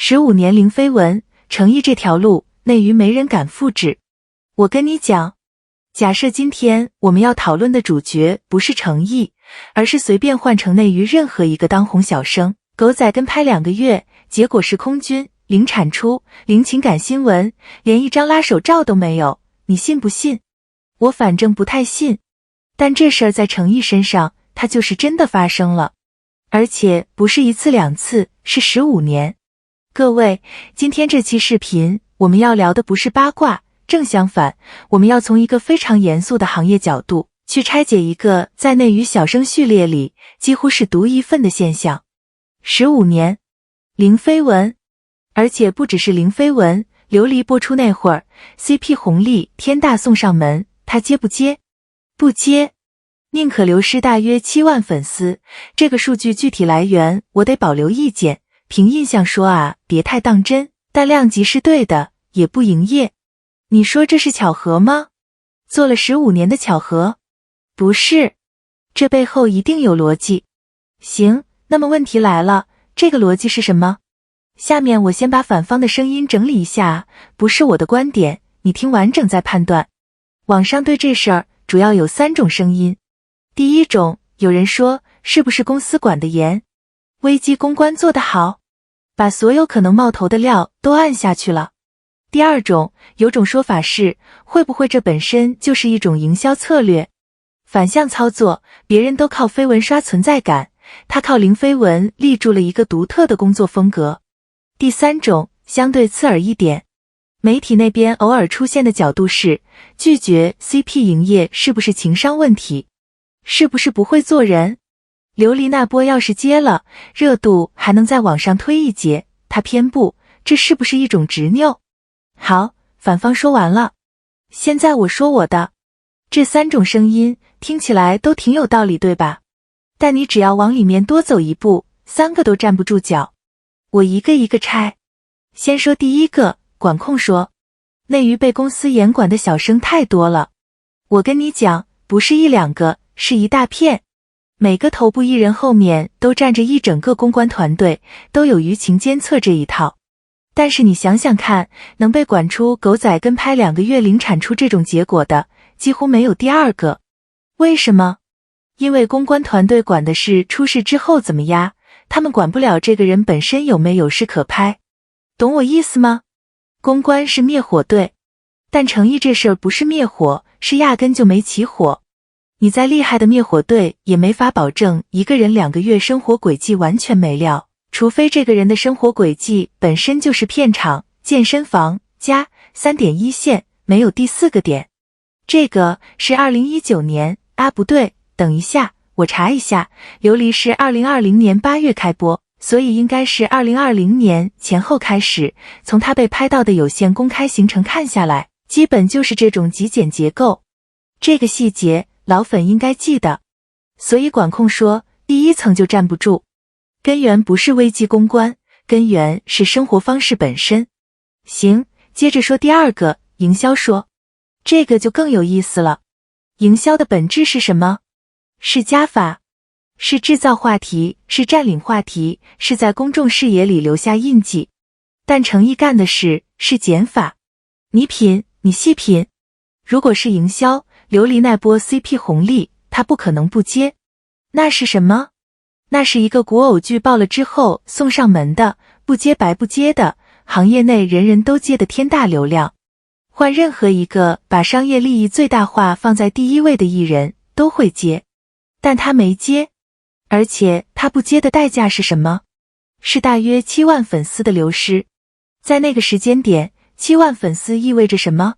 15年零绯闻，诚意这条路，内娱没人敢复制。我跟你讲，假设今天我们要讨论的主角不是诚意，而是随便换成内娱任何一个当红小生，狗仔跟拍2个月，结果是空军，零产出，零情感新闻，连一张拉手照都没有，你信不信？我反正不太信。但这事儿在诚意身上，它就是真的发生了，而且不是1次2次，是15年。各位，今天这期视频我们要聊的不是八卦，正相反，我们要从一个非常严肃的行业角度去拆解一个在内娱小生序列里几乎是独一份的现象。15年零绯闻，而且不只是零绯闻，琉璃播出那会儿 CP 红利天大送上门，他接不接？不接，宁可流失大约7万粉丝，这个数据具体来源我得保留意见，凭印象说啊，别太当真，但量级是对的，也不营业。你说这是巧合吗？做了15年的巧合？不是，这背后一定有逻辑。行，那么问题来了，这个逻辑是什么？下面我先把反方的声音整理一下，不是我的观点，你听完整再判断。网上对这事儿主要有3种声音。第一种，有人说是不是公司管得严，危机公关做得好，把所有可能冒头的料都按下去了。第二种，有种说法是，会不会这本身就是一种营销策略，反向操作，别人都靠绯闻刷存在感，他靠零绯闻立住了一个独特的工作风格。第三种，相对刺耳一点，媒体那边偶尔出现的角度是，拒绝 CP 营业是不是情商问题，是不是不会做人？琉璃那波要是接了，热度还能再往上推一截，他偏不，这是不是一种执拗？好，反方说完了，现在我说我的。这3种声音听起来都挺有道理，对吧？但你只要往里面多走一步，3个都站不住脚。我一个一个拆。先说第一个，管控说，内娱被公司严管的小生太多了。我跟你讲，不是1、2个，是一大片。每个头部艺人后面都站着一整个公关团队，都有舆情监测这一套。但是你想想看，能被管出狗仔跟拍2个月零产出这种结果的，几乎没有第2个。为什么？因为公关团队管的是出事之后怎么压，他们管不了这个人本身有没有事可拍。懂我意思吗？公关是灭火队，但诚意这事儿不是灭火，是压根就没起火。你再厉害的灭火队也没法保证一个人2个月生活轨迹完全没料，除非这个人的生活轨迹本身就是片场、健身房加3点一线，没有第4个点。这个是2019年啊，不对，等一下，我查一下，琉璃是2020年8月开播，所以应该是2020年前后开始，从他被拍到的有限公开行程看下来，基本就是这种极简结构。这个细节老粉应该记得。所以管控说第1层就站不住，根源不是危机公关，根源是生活方式本身。行，接着说第2个，营销说，这个就更有意思了。营销的本质是什么？是加法，是制造话题，是占领话题，是在公众视野里留下印记。但诚意干的是减法。你品，你细品。如果是营销，琉璃那波 CP 红利，他不可能不接。那是什么？那是一个古偶剧爆了之后送上门的，不接白不接的，行业内人人都接的天大流量。换任何一个把商业利益最大化放在第1位的艺人都会接，但他没接。而且他不接的代价是什么？是大约7万粉丝的流失。在那个时间点，7万粉丝意味着什么？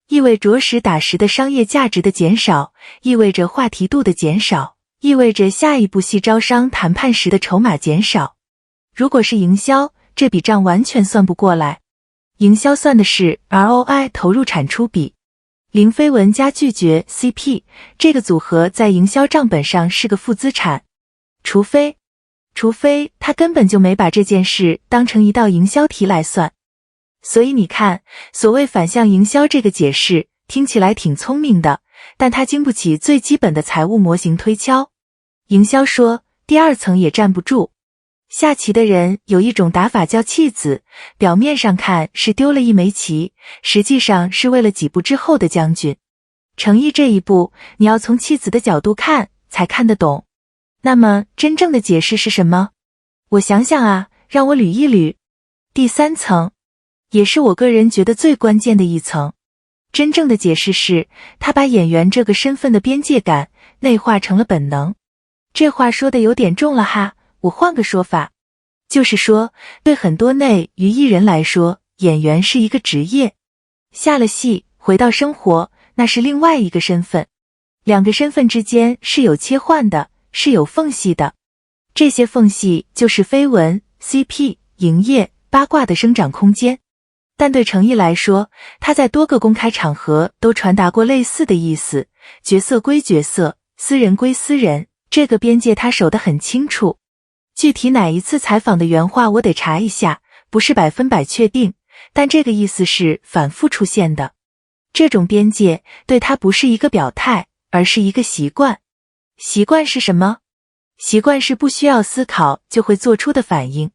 意味着实打实的商业价值的减少，意味着话题度的减少，意味着下一步戏招商谈判时的筹码减少。如果是营销，这笔账完全算不过来。营销算的是 ROI 投入产出比。零绯闻加拒绝 CP 这个组合在营销账本上是个负资产，除非他根本就没把这件事当成一道营销题来算。所以你看，所谓反向营销这个解释听起来挺聪明的，但它经不起最基本的财务模型推敲。营销说第2层也站不住。下棋的人有一种打法叫弃子，表面上看是丢了一枚棋，实际上是为了几步之后的将军。诚意这一步，你要从弃子的角度看，才看得懂。那么真正的解释是什么？我想想啊，让我捋一捋。第三层，也是我个人觉得最关键的一层，真正的解释是，他把演员这个身份的边界感内化成了本能。这话说的有点重了哈，我换个说法，就是说，对很多内娱艺人来说，演员是一个职业。下了戏，回到生活，那是另外一个身份。两个身份之间是有切换的，是有缝隙的。这些缝隙就是绯闻、CP、营业、八卦的生长空间。但对程毅来说，他在多个公开场合都传达过类似的意思，角色归角色，私人归私人，这个边界他守得很清楚。具体哪一次采访的原话我得查一下，不是100%确定，但这个意思是反复出现的。这种边界对他不是一个表态，而是一个习惯。习惯是什么？习惯是不需要思考就会做出的反应。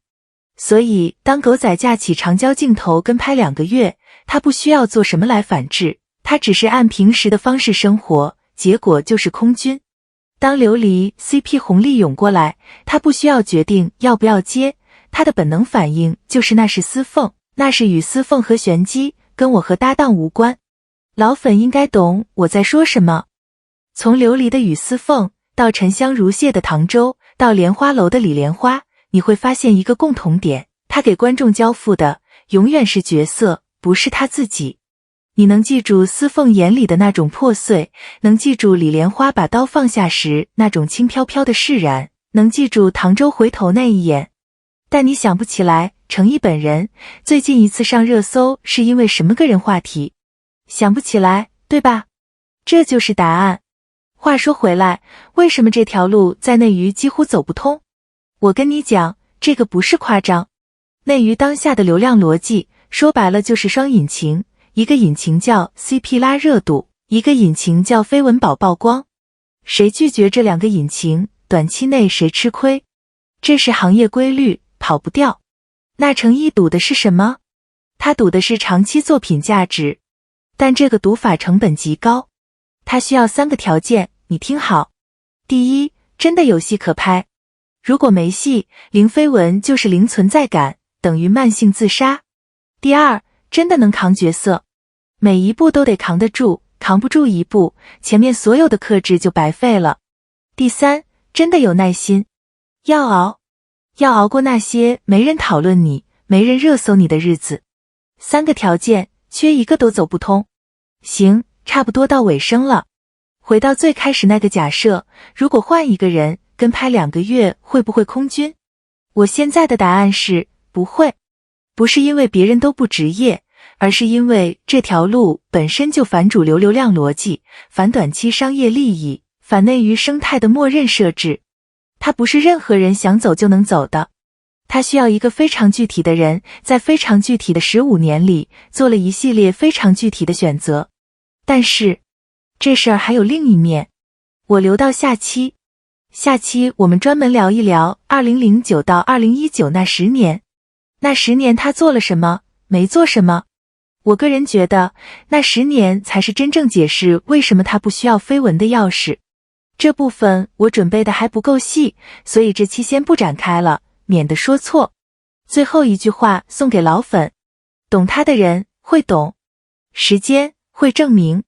所以当狗仔架起长焦镜头跟拍2个月，他不需要做什么来反制，他只是按平时的方式生活，结果就是空军。当琉璃 CP 红利涌过来，他不需要决定要不要接，他的本能反应就是那是私凤，那是与私凤和玄机，跟我和搭档无关。老粉应该懂我在说什么。从琉璃的雨丝凤，到沉香如屑的唐周，到莲花楼的李莲花，你会发现一个共同点，他给观众交付的永远是角色，不是他自己。你能记住丝凤眼里的那种破碎，能记住李莲花把刀放下时那种轻飘飘的释然，能记住唐周回头那一眼。但你想不起来程毅本人最近一次上热搜是因为什么个人话题，想不起来，对吧？这就是答案。话说回来，为什么这条路在内娱几乎走不通？我跟你讲，这个不是夸张。内娱当下的流量逻辑，说白了就是双引擎，一个引擎叫 CP 拉热度，一个引擎叫绯闻宝曝光。谁拒绝这2个引擎，短期内谁吃亏。这是行业规律，跑不掉。那程毅赌的是什么？他赌的是长期作品价值，但这个赌法成本极高。他需要3个条件，你听好。第一，真的有戏可拍。如果没戏，零绯闻就是零存在感，等于慢性自杀。第二，真的能扛角色，每一步都得扛得住，扛不住一步，前面所有的克制就白费了。第三，真的有耐心，要熬过那些没人讨论你，没人热搜你的日子。3个条件，缺一个都走不通。行，差不多到尾声了。回到最开始那个假设，如果换一个人跟拍2个月，会不会空军？我现在的答案是不会。不是因为别人都不职业，而是因为这条路本身就反主流流量逻辑，反短期商业利益，反内娱生态的默认设置。它不是任何人想走就能走的，它需要一个非常具体的人，在非常具体的15年里，做了一系列非常具体的选择。但是这事儿还有另一面，我留到下期我们专门聊一聊2009到2019那10年。那10年他做了什么，没做什么。我个人觉得那10年才是真正解释为什么他不需要绯闻的钥匙。这部分我准备的还不够细，所以这期先不展开了，免得说错。最后一句话送给老粉，懂他的人会懂，时间会证明。